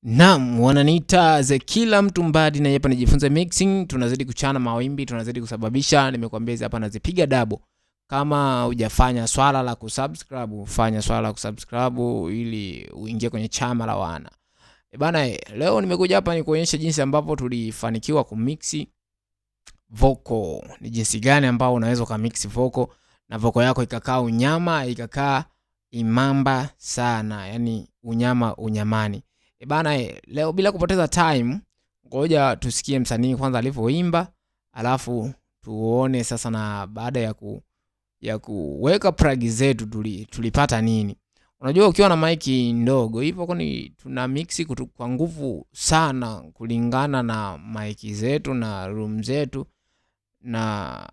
Naam, wananiita ze kila mtu mbadi na hapa nijifunze mixing, tunazidi kuchana mawimbi, tunazidi kusababisha, nimekuambia hapa nazipiga double. Kama hujafanya swala la kusubscribe, fanya swala la kusubscribe ili uingie kwenye chama la wana. Bana, leo nimekuja hapa nikuonyesha jinsi ambavyo tulifanikiwa kumixi vocal. Ni jinsi gani ambao unaweza kumix vocal na vocal yako ikakaa unyama, ikakaa imamba sana, yani unyama unyamani. Bana, leo bila kupoteza time, ngoja tusikie msanii kwanza alivyoimba, alafu tuone sasa na baada ya kuweka plug zetu tulipata nini. Unajua ukiwa na mic ndogo hivyo kwani tuna mix kwa nguvu sana kulingana na mic zetu na room zetu na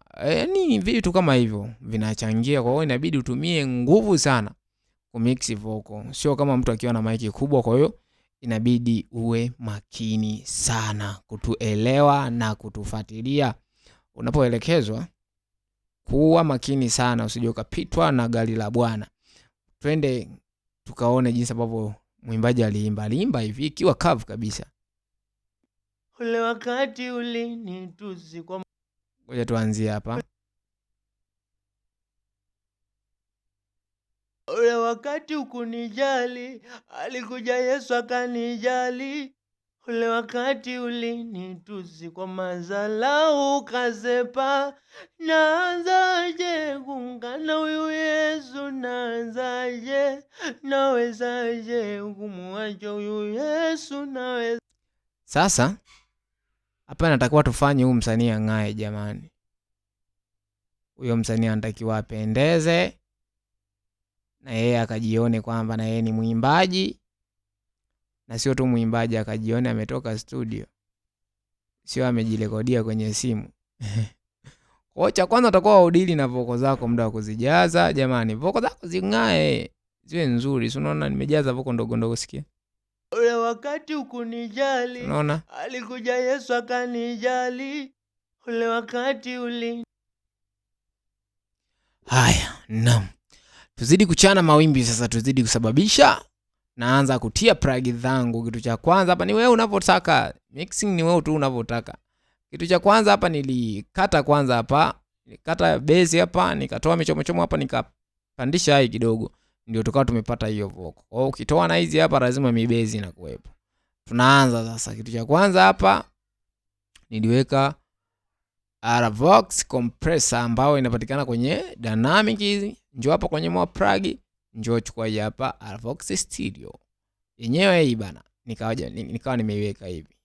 ni vitu kama hivyo vinachangia, kwa hiyo inabidi utumie nguvu sana kumix vocal. Sio kama mtu akiwa na mic kubwa, kwa hiyo inabidi uwe makini sana kutuelewa na kutufuatilia unapoelekezwa. Kuwa makini sana usije ukapitwa na gari la bwana. Twende tukaone jinsi ambavyo mwimbaji aliimba hivi ikiwa kavu kabisa. Ule wakati ulinitusi kwa, ngoja tuanzie hapa. ule wakati ukunijali, alikuja Yesu akanijali. Ule wakati ulinitusi kwa mazala ukasepa, naanzaje kuungana huyu Yesu, naanzaje, nawezaje kumuacha huyu Yesu, naweza. Sasa hapa natakiwa tufanye huyu msanii ang'ae jamani. Huyo msanii anatakiwa apendeze na yeye akajione kwamba na yeye ni mwimbaji, na sio tu mwimbaji akajione ametoka studio, sio amejirekodia kwenye simu. Kwa cha kwanza utakuwa udili na vocal zako, muda wa kuzijaza jamani. Vocal zako zing'ae, ziwe nzuri. Si unaona nimejaza vocal ndogo ndogo, sikia. Ule wakati ukunijali, unaona alikuja Yesu akanijali. Ule wakati haya, naam. Tuzidi kuchana mawimbi sasa, tuzidi kusababisha. Naanza kutia plug zangu. Kitu cha kwanza hapa ni wewe unavotaka. Mixing ni wewe tu unavotaka. Kitu cha kwanza hapa nilikata kwanza hapa. Nilikata bass hapa, nikatoa michomo hapa, nikapandisha hii kidogo. Ndio tukawa tumepata hiyo vocal. Kwa hiyo ukitoa na hizi hapa lazima mibezi inakuwepo. Tunaanza sasa. Kitu cha kwanza hapa niliweka RVox compressor ambayo inapatikana kwenye Dynamic. Njoo hapa kwenye mwa plug, njoo chukua hii hapa RVox Stereo. Yenyewe hii bana, nikawa nimeiweka hivi.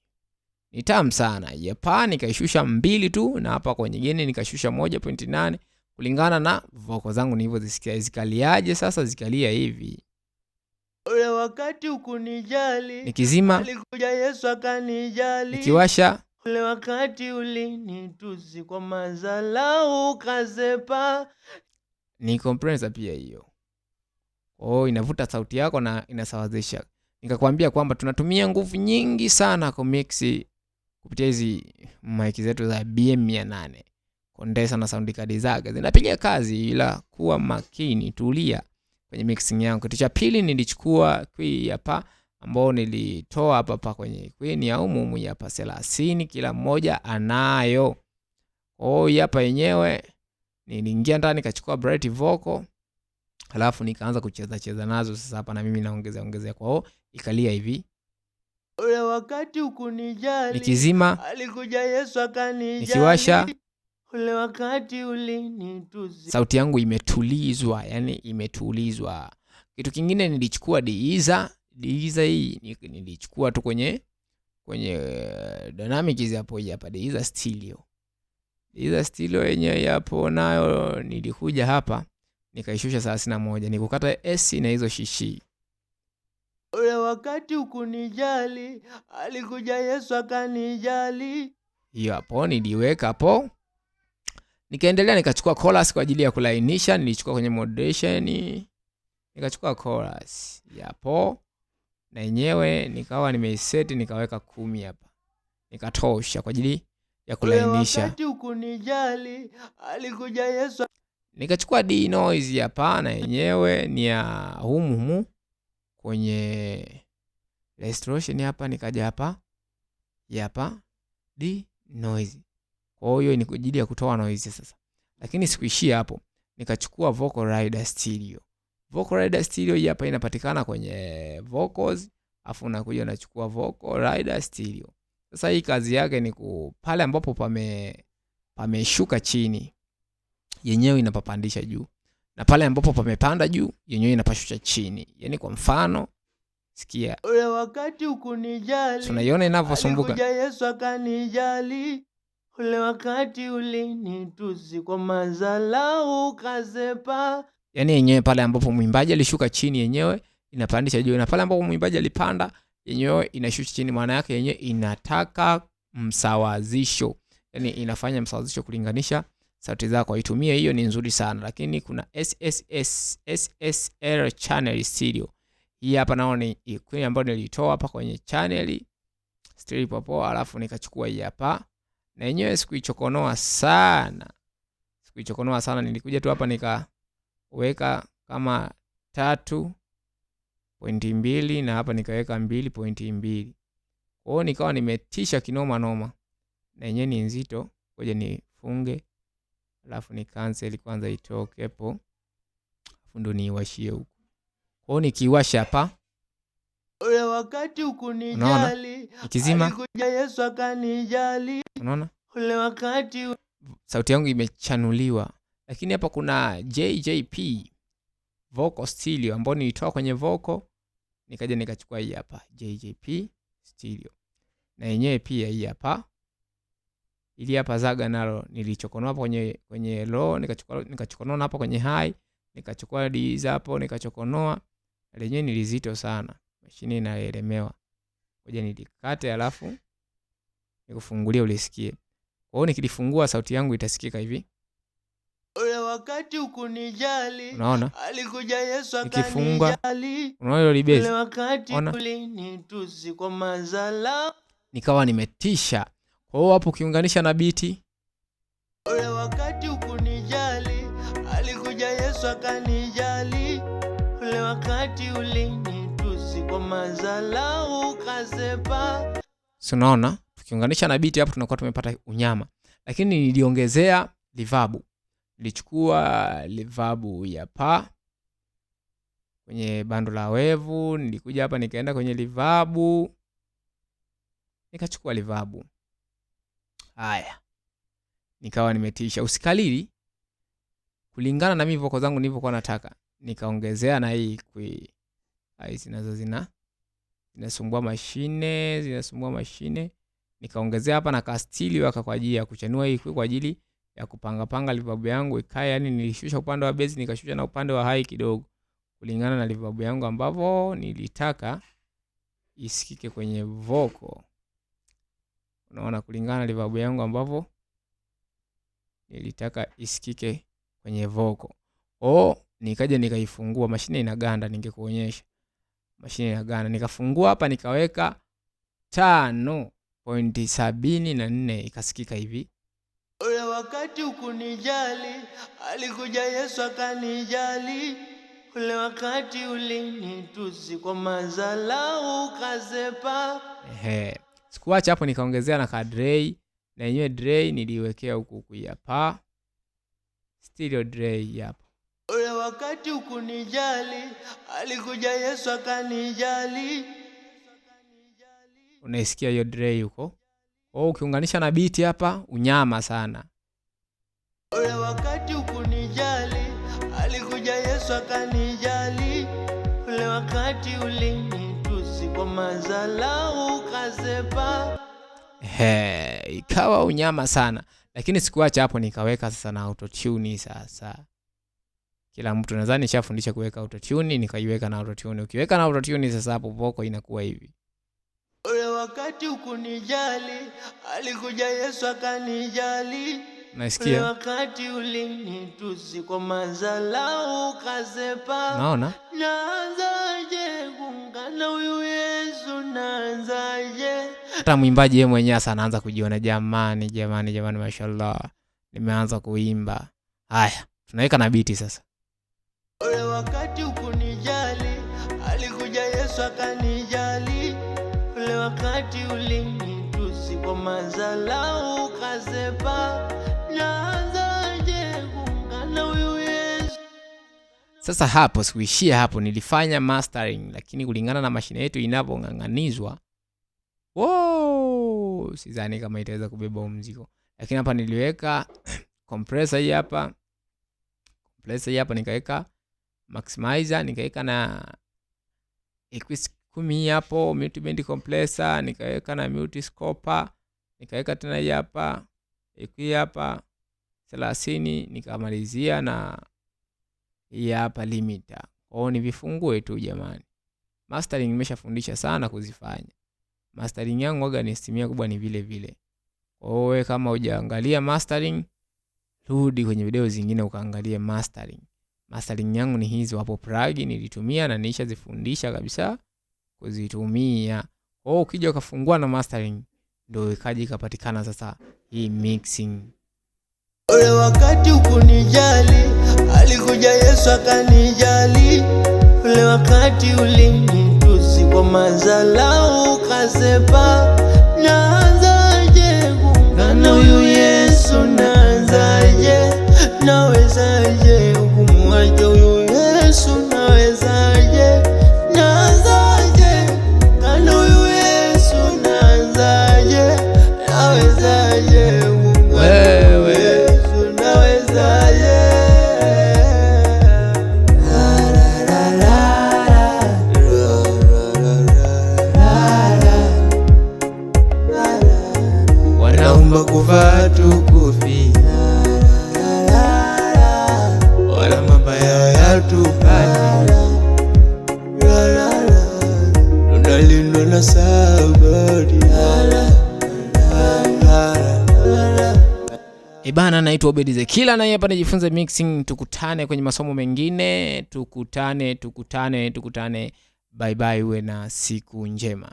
Ni tamu sana. Hapa nikaishusha 2 tu, na hapa kwenye nyingine nikashusha 1.8 kulingana na vocal zangu nilivyozisikia zikaliaje. Sasa zikalia hivi. Ule wakati ukunijali, nikizima alikuja Yesu akanijali. Nikiwasha, ule wakati ulinitusi kwa mazala ukasepa. Ni compressor pia hiyo. Inavuta sauti yako na inasawazisha. Nikakwambia kwamba tunatumia nguvu nyingi sana kumix kupitia hizi mic zetu za BM800. Condenser na sound card zake zinapiga kazi, ila kuwa makini, tulia kwenye mixing yangu. Kitu cha pili nilichukua hii hapa ambao nilitoa hapa kwenye queen ya umumu hapa 30, kila mmoja anayo. Hapa yenyewe niliingia ndani nikachukua bright vocal, halafu nikaanza kucheza nazo. Sasa hapa na mimi naongezea kwao, ikalia hivi. Ule wakati ukunijali, nikizima alikuja Yesu akanijali. Nikiwasha, ule wakati ulinitusi. Sauti yangu imetulizwa, yani imetulizwa. Kitu kingine nilichukua Deezer hii nilichukua tu kwenye Dynamic hizi hapo hapa Deezer Stereo. Deezer Stereo yenyewe hapo nayo nilikuja hapa nikaishusha 31, nikukata S na hizo shishi. Ule wakati ukunijali, alikuja Yesu akanijali. Hiyo hapo niliweka hapo. Nikaendelea nikachukua chorus kwa ajili ya kulainisha, nilichukua kwenye moderation, nikachukua chorus hapo na yenyewe nikawa nimeiset, nikaweka 10 hapa. Nikatosha kwa ajili ya kulainisha. Wakati ukunijali, alikuja Yesu. Nikachukua D noise hapa na yenyewe ni ya humu kwenye restoration hapa, nikaja hapa D noise. Kwa hiyo ni kwa ajili ya kutoa noise sasa. Lakini sikuishia hapo. Nikachukua Vocal Rider Stereo. Vocal Rider Stereo hii hapa inapatikana kwenye vocals, afu unakuja unachukua Vocal Rider Stereo. Sasa hii kazi yake ni pale ambapo pameshuka chini, yenyewe inapapandisha juu. Na pale ambapo pamepanda juu, yenyewe inapashusha chini. Yaani kwa mfano, sikia. Ule wakati ukunijali. Tunaiona inavyosumbuka. Alikuja Yesu akanijali. Ule wakati ulinitusi kwa madharau ukasepa. Yaani yenyewe pale ambapo mwimbaji alishuka chini, yenyewe inapandisha juu. Na pale ambapo mwimbaji alipanda, yenyewe inashusha chini. Maana yake yenyewe inataka msawazisho. Yaani inafanya msawazisho kulinganisha sauti zako. Itumie hiyo, ni nzuri sana. Lakini kuna SSR channel stereo. Hii hapa nao ni equation ambayo nilitoa hapa kwenye channel stereo popo, alafu nikachukua hii hapa. Na yenyewe sikuichokonoa sana. Nilikuja tu hapa nikaweka kama 3.2 na hapa nikaweka 2.2. Kwa hiyo nikawa nimetisha kinoma noma. Na yenyewe ni nzito. Ngoja nifunge. Alafu ni cancel kwanza itoke hapo. Alafu ndo niiwashie huko. Kwa hiyo nikiwasha hapa. Ule wakati ukunijali. Ikizima. Alikuja Yesu akanijali. Unaona? Ule wakati sauti yangu imechanuliwa. Lakini hapa kuna JJP Vocal Stereo ambayo nilitoa kwenye vocal, nikaja nikachukua hii hapa JJP Stereo. Na yenyewe pia hii hapa. Ili hapa zaga nalo nilichokonoa hapa kwenye low, nikachokonoa hapa kwenye high, nikachukua D hapo nikachokonoa. Lenyewe ni lizito sana. Mashine inaelemewa. Ngoja nilikate alafu nikufungulia ulisikie. Kwa hiyo nikilifungua sauti yangu itasikika hivi. Ule wakati ukunijali. Unaona? Alikuja Yesu akanijali. Unaona hilo libezi? Ule wakati ulinitusi kwa madharau. Nikawa nimetisha. Kwa hiyo hapo ukiunganisha na biti. Ule wakati ukunijali. Alikuja Yesu akanijali. Ule wakati ulinitusi kwa madharau ukasepa. Unaona? Tukiunganisha na biti hapo tunakuwa tumepata unyama. Lakini niliongezea reverb. Nilichukua reverb ya pa kwenye bando la wevu, nilikuja hapa nikaenda kwenye reverb. Nikachukua reverb. Haya. Nikawa nimetisha. Usikalili kulingana na mimi vocal zangu nilivyokuwa nataka. Nikaongezea na hii zinazo zinasumbua mashine. Nikaongezea hapa na kastili waka kwa ajili ya kuchanua hii kwa ajili ya kupanga reverb yangu ikae. Yani nilishusha upande wa bass nikashusha na upande wa high kidogo kulingana na reverb yangu ambavyo nilitaka isikike kwenye vocal. Unaona, kulingana na reverb yangu ambavyo nilitaka isikike kwenye vocal. Nikaja nikaifungua. Mashine inaganda, ningekuonyesha. Mashine inaganda. Nikafungua hapa nikaweka 5.74 ikasikika hivi. Ule wakati ukunijali. Alikuja Yesu akanijali. Ule wakati ulinitusi kwa madharau ukasepa. Sikuacha hapo, nikaongezea na kadrei. Na yenyewe dray niliwekea huku hapa. Stereo dray hapa. Ule wakati ukunijali. Alikuja Yesu akanijali. Unaisikia hiyo dray huko? Ukiunganisha na beat hapa unyama sana. Ule wakati ukunijali. Alikuja Yesu akanijali. Ule wakati ulinitusi kwa madharau ukasepa. Ikawa unyama sana. Lakini sikuacha hapo, nikaweka sasa na autotune sasa. Kila mtu nadhani nishafundisha kuweka autotune, nikaiweka na autotune. Ukiweka na autotune sasa hapo vocal inakuwa hivi. Ule wakati ukunijali. Alikuja Yesu akanijali. Nasikia? Ule wakati ulinitusi kwa madharau ukasepa. Naona? Naanzaje kuungana huyu Yesu, naanzaje? Hata mwimbaji yeye mwenyewe sasa anaanza kujiona, jamani mashallah. Nimeanza kuimba. Haya, tunaweka na beat sasa. Ule wakati ukunijali. Alikuja Yesu akanijali. wakati ulinitusi kwa mazalau ukasepa, naanzaje kuungana huyu Yesu? Sasa hapo sikuishia hapo, nilifanya mastering, lakini kulingana na mashine yetu inavyong'ang'anizwa, sidhani kama itaweza kubeba mzigo. Lakini hapa niliweka compressor hii hapa. Nikaweka maximizer, nikaweka na EQS 10 hapo, multiband compressor, nikaweka na multiscoper, nikaweka tena hii hapa EQ hapa 30, nikamalizia na hii hapa limiter. Kwao ni vifungue tu jamani. Mastering nimeshafundisha sana kuzifanya. Mastering yangu waga ni estimia kubwa ni vile vile. Kwa hiyo wewe kama hujaangalia mastering, rudi kwenye video zingine ukaangalie mastering. Mastering yangu ni hizo hapo, plug nilitumia na nilishazifundisha kabisa kuzitumia. Kwa hiyo ukija ukafungua na mastering, ndio ikaje ikapatikana sasa hii mixing. Ule wakati ukunijali, alikuja Yesu akanijali. Ule wakati ulinitusi kwa mazalau ukasepa, naanzaje kuungana huyu Yesu? Naanzaje? Nawezaje kumwacha huyu Yesu? Nawezaje? Naanzaje kuungana huyu Yesu? Naanzaje? Nawezaje wewe? Wanaomba kuvaa tukufi, wala mabaya yatupati, tunalindwa na sabari. Ibana, naitwa Obedi the Killer na hapa najifunza mixing. Tukutane kwenye masomo mengine, tukutane. Bye bye, uwe na siku njema.